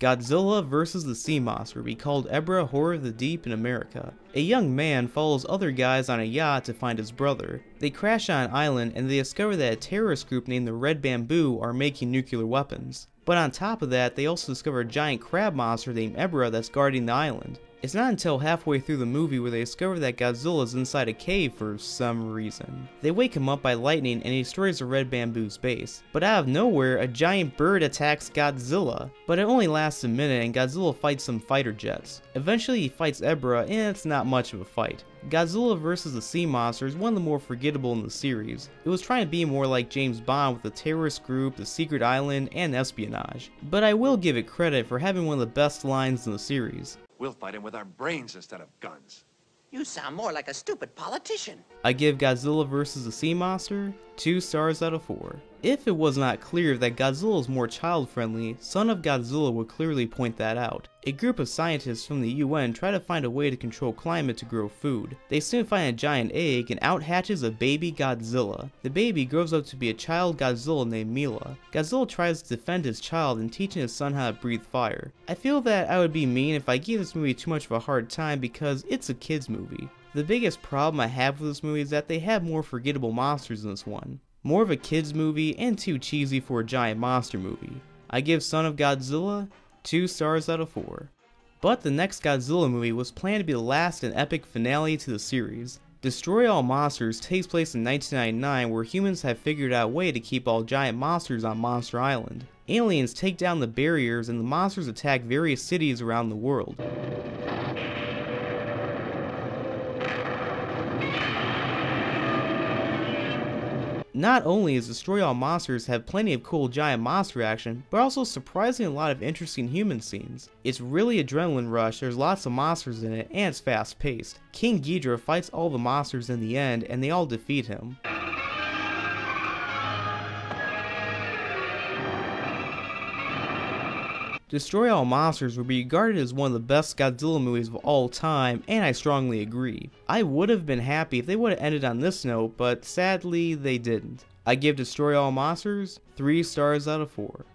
Godzilla vs. the Sea Monster, we called Ebra Horror of the Deep in America. A young man follows other guys on a yacht to find his brother. They crash on an island and they discover that a terrorist group named the Red Bamboo are making nuclear weapons. But on top of that, they also discover a giant crab monster named Ebra that's guarding the island. It's not until halfway through the movie where they discover that Godzilla is inside a cave for some reason. They wake him up by lightning and he destroys the Red Bamboo's base. But out of nowhere, a giant bird attacks Godzilla. But it only lasts a minute and Godzilla fights some fighter jets. Eventually he fights Ebra and it's not much of a fight. Godzilla vs. the Sea Monster is one of the more forgettable in the series. It was trying to be more like James Bond with a terrorist group, the secret island, and espionage. But I will give it credit for having one of the best lines in the series. We'll fight him with our brains instead of guns. You sound more like a stupid politician. I give Godzilla vs. the Sea Monster 2 stars out of 4. If it was not clear that Godzilla is more child-friendly, Son of Godzilla would clearly point that out. A group of scientists from the UN try to find a way to control climate to grow food. They soon find a giant egg and out hatches a baby Godzilla. The baby grows up to be a child Godzilla named Mila. Godzilla tries to defend his child and teaching his son how to breathe fire. I feel that I would be mean if I gave this movie too much of a hard time because it's a kids movie. The biggest problem I have with this movie is that they have more forgettable monsters in this one. More of a kids movie and too cheesy for a giant monster movie. I give Son of Godzilla 2 stars out of 4. But the next Godzilla movie was planned to be the last and epic finale to the series. Destroy All Monsters takes place in 1999 where humans have figured out a way to keep all giant monsters on Monster Island. Aliens take down the barriers and the monsters attack various cities around the world. Not only does Destroy All Monsters have plenty of cool giant monster action, but also surprisingly a lot of interesting human scenes. It's really adrenaline rush, there's lots of monsters in it, and it's fast paced. King Ghidorah fights all the monsters in the end, and they all defeat him. Destroy All Monsters would be regarded as one of the best Godzilla movies of all time, and I strongly agree. I would have been happy if they would have ended on this note, but sadly they didn't. I give Destroy All Monsters 3 stars out of 4.